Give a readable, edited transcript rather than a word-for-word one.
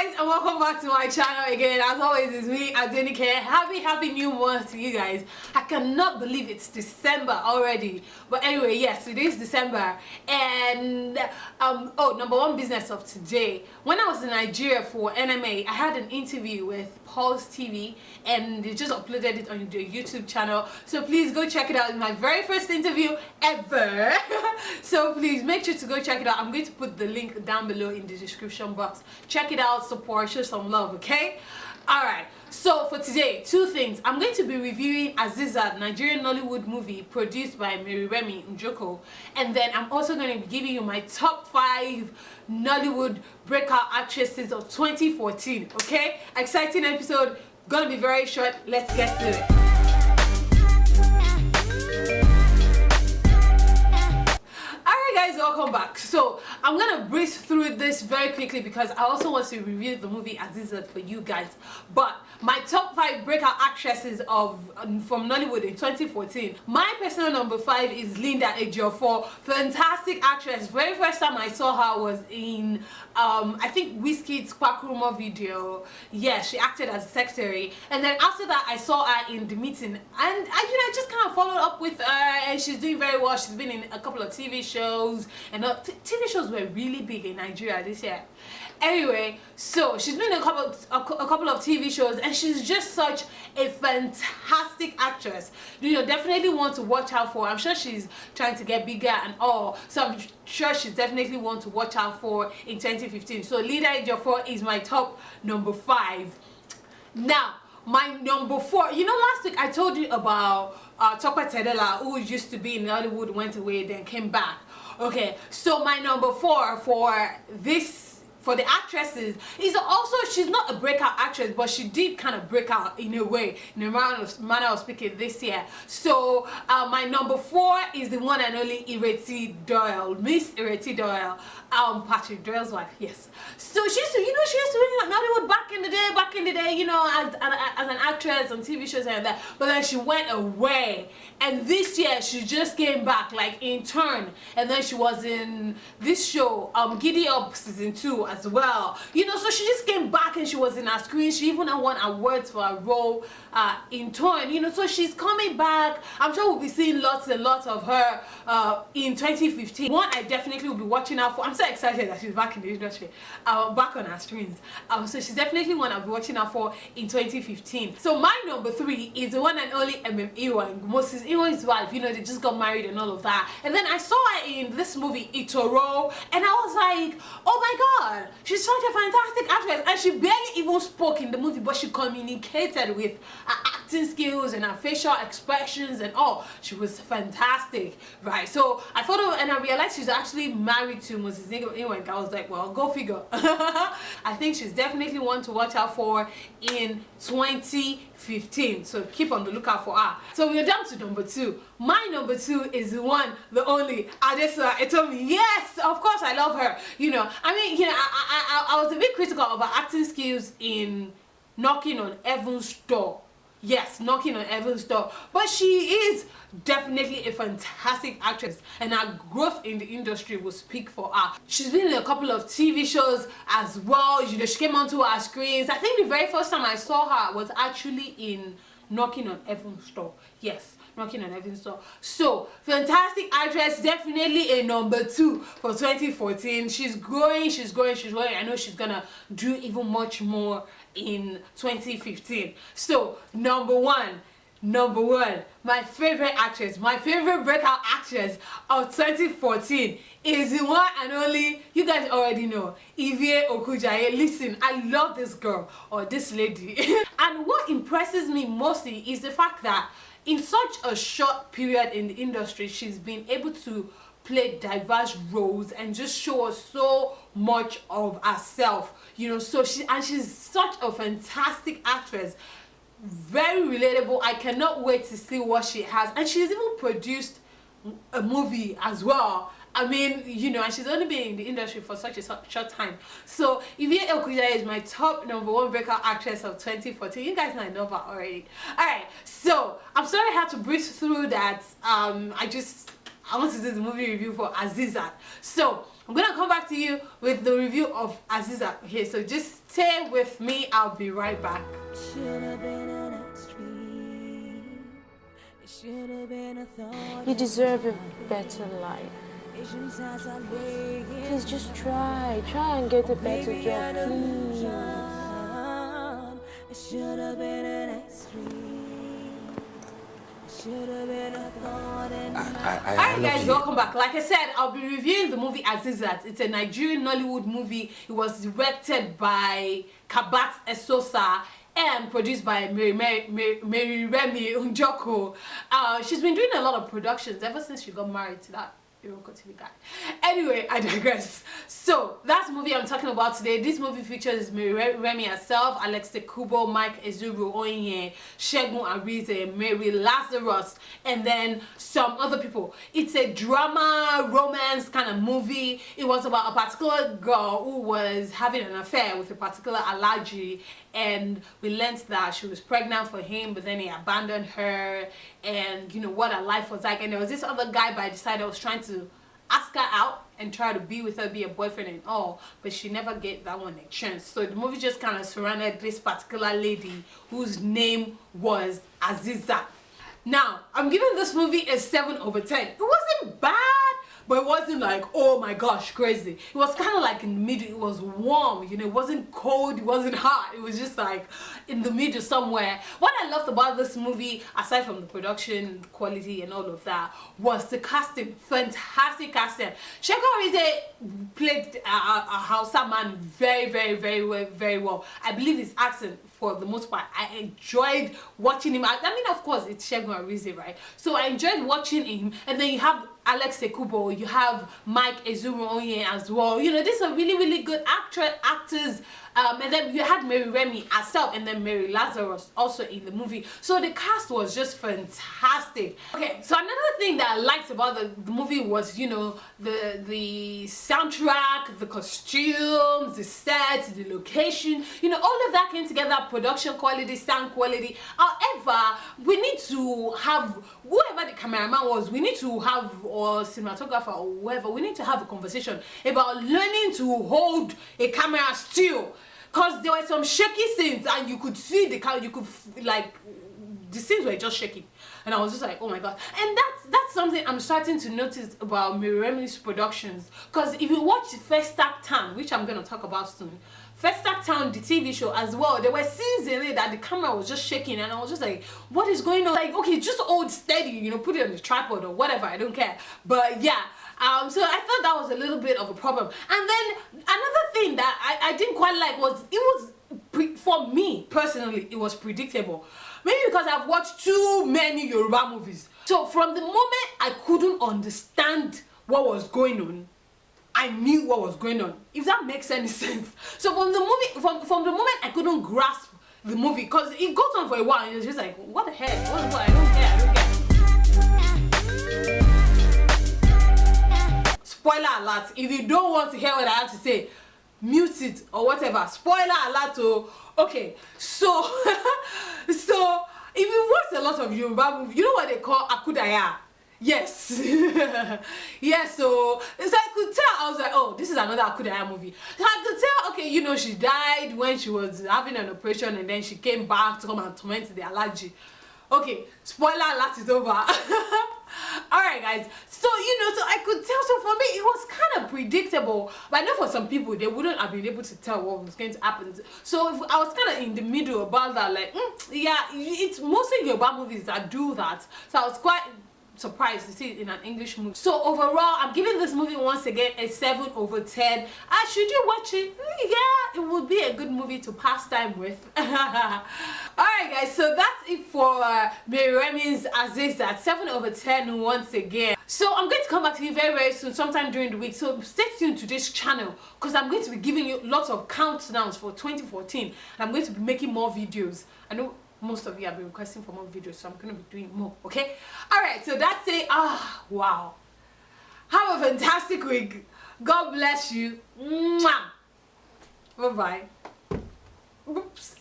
Guys, and welcome back to my channel again. As always, it's me, Adenike. Happy new month to you guys. I cannot believe it's December already. But anyway, yes, it is December. And number one business of today. When I was in Nigeria for NMA, I had an interview with Pulse TV, and they just uploaded it on the YouTube channel. So please go check it out. It's my very first interview ever. So please make sure to go check it out. I'm going to put the link down below in the description box. Check it out, support, show some love, okay? Alright, so for today, two things. I'm going to be reviewing Hazeezat, Nigerian Nollywood movie produced by Remmy Njoku, and then I'm also going to be giving you my top 5 Nollywood breakout actresses of 2014, okay? Exciting episode, gonna be very short. Let's get to it. Guys, welcome back. So I'm gonna breeze through this very quickly because I also want to review the movie Hazeezat for you guys. But my top 5 breakout actresses from Nollywood in 2014. My personal number 5 is Linda Ejiofor. Fantastic actress. Very first time I saw her was in I think Wizkid's Quack Rumor video. Yeah, she acted as a secretary, and then after that I saw her in The Meeting, and I just kind of followed up with her, and she's doing very well. She's been in a couple of TV shows, and TV shows were really big in Nigeria this year. Anyway, so she's been in a couple of TV shows, and she's just such a fantastic actress. You know, definitely want to watch out for. I'm sure she's trying to get bigger and all, so I'm sure she's definitely one to watch out for in 2015. So Linda Ejiofor is my top number 5. Now, my number 4. You know, last week I told you about Topa Tedela, who used to be in Nollywood, went away, then came back. Okay, so my number 4 for the actresses is also, she's not a breakout actress, but she did kind of break out in a way, in a manner of speaking, this year. So my number 4 is the one and only Ireti Doyle, Miss Ireti Doyle, Patrick Doyle's wife. Yes. So she used to be in Nollywood back in the day, you know, as an actress on TV shows and that. But then she went away, and this year she just came back, like in turn, and then she was in this show, Giddy Up season 2 as well. You know, so she just came back and she was in her screen. She even won awards for her role in turn. You know, so she's coming back. I'm sure we'll be seeing lots and lots of her in 2015. One I definitely will be watching out for. I'm so excited that she's back in the industry, back on her screens. So she's definitely one I'll be watching out for in 2015. So my number 3 is the one and only Ezuruonye, Moses Iwan's wife. You know, they just got married and all of that. And then I saw her in this movie Itoro, and I was like, oh my god, she's such a fantastic actress. And she barely even spoke in the movie, but she communicated with her acting skills and her facial expressions and all. She was fantastic, right? So I thought of, and I realized she's actually married to Moses Iwanye. I was like, well, go figure. I think she's definitely one to watch out for in 2015. So keep on the lookout for her. So we're down to number 2. My number 2 is the one, the only Adesa Etomi. Yes, of course I love her. You know, I mean, you know, I was a bit critical of her acting skills in Knocking on Heaven's Door. Yes, Knocking on Heaven's Door. But she is definitely a fantastic actress, and her growth in the industry will speak for her. She's been in a couple of TV shows as well. You know, she came onto our screens. I think the very first time I saw her was actually in Knocking on Heaven's Door. Yes, Knocking on Heaven's Door. So fantastic actress, definitely a number 2 for 2014. She's growing. I know she's gonna do even much more in 2015. So number one, my favorite actress, my favorite breakout actress of 2014 is the one and only, you guys already know, Ivie Okujaye. Listen, I love this girl, or this lady. And what impresses me mostly is the fact that in such a short period in the industry, she's been able to play diverse roles and just show us so much of herself. You know, so she's such a fantastic actress. Very relatable. I cannot wait to see what she has. And she's even produced a movie as well. I mean, you know, and she's only been in the industry for such a short time. So Ivie Okujaye is my top number 1 breakout actress of 2014. You guys know I know her already. Alright, so I'm sorry I had to breeze through that. I want to do the movie review for Hazeezat. So I'm gonna come back to you with the review of Hazeezat. Okay, so just stay with me. I'll be right back. You deserve a better life. Please just try and get a better job, please. Alright guys, welcome back. Like I said, I'll be reviewing the movie Hazeezat. It's a Nigerian Nollywood movie. It was directed by Kabat Esosa and produced by Remmy Njoku. She's been doing a lot of productions ever since she got married to that TV guy. Anyway, I digress. So that's the movie I'm talking about today. This movie features Remmy herself, Ekubo, Mike Ezuruonye, Shegun Arize, Mary Lazarus, and then some other people. It's a drama, romance kind of movie. It was about a particular girl who was having an affair with a particular Alaji, and we learned that she was pregnant for him, but then he abandoned her, and you know what her life was like. And there was this other guy by the side that was trying to ask her out and try to be with her, be a boyfriend and all, but she never gave that one a chance. So the movie just kind of surrounded this particular lady whose name was Hazeezat. Now, I'm giving this movie a 7/10. It wasn't bad, but it wasn't like, oh my gosh, crazy. It was kind of like in the middle. It was warm, you know, it wasn't cold, it wasn't hot. It was just like in the middle somewhere. What I loved about this movie, aside from the production quality and all of that, was the casting. Fantastic casting. Shegun Arize played a Hausa man very well. I believe his accent, for the most part, I enjoyed watching him. I mean, of course, it's Shegun Arize, right? So I enjoyed watching him. And then you have Ekubo, you have Mike Ezuruonye as well. You know, these are really good actors. And then you had Mary Remmy herself, and then Mary Lazarus also in the movie. So the cast was just fantastic. Okay, so another thing that I liked about the movie was, you know, the soundtrack, the costumes, the sets, the location, you know, all of that came together. Production quality, sound quality. However, we need to have, whoever the cameraman was, we need to have, or cinematographer or whoever, we need to have a conversation about learning to hold a camera still. Because there were some shaky scenes and you could see the camera, you could like, the scenes were just shaking. And I was just like, oh my god. And that's something I'm starting to notice about Mary Remmy's productions. Because if you watch Festac Town, which I'm going to talk about soon, Festac Town, the TV show as well, there were scenes in it that the camera was just shaking, and I was just like, what is going on? Like, okay, just hold steady, you know, put it on the tripod or whatever, I don't care. But yeah, so I thought that was a little bit of a problem. And then another thing that I didn't quite like was, for me personally, it was predictable. Maybe because I've watched too many Yoruba movies. So from the moment I couldn't understand what was going on, I knew what was going on, if that makes any sense. So from the movie, from the moment I couldn't grasp the movie, because it goes on for a while and it's just like, what the heck, what, I don't care. Spoiler alert, if you don't want to hear what I have to say, mute it or whatever. Spoiler alert. Oh, okay, so so if you watch a lot of Yoruba movies, you know what they call akudaya? Yes. Yes, so I could tell, I was like, oh, this is another akudaya movie. So I could tell, okay, you know, she died when she was having an operation and then she came back to come and torment the allergy. Okay, spoiler alert is over. Alright guys, so you know, so I could tell, so for me it was kind of predictable, but I know for some people they wouldn't have been able to tell what was going to happen. So if I was kind of in the middle about that, like, yeah, it's mostly Yoruba movies that do that, so I was quite surprised to see it in an English movie. So overall, I'm giving this movie once again a 7/10. Should you watch it? Yeah, it would be a good movie to pass time with. Alright guys, so that's it for Mary Remmy's Hazeezat, 7/10 once again. So I'm going to come back to you very soon, sometime during the week. So stay tuned to this channel, because I'm going to be giving you lots of countdowns for 2014, and I'm going to be making more videos. I know most of you have been requesting for more videos, so I'm going to be doing more, okay? Alright, so that's it. Wow. Have a fantastic week. God bless you. Mwah. Bye-bye. Oops.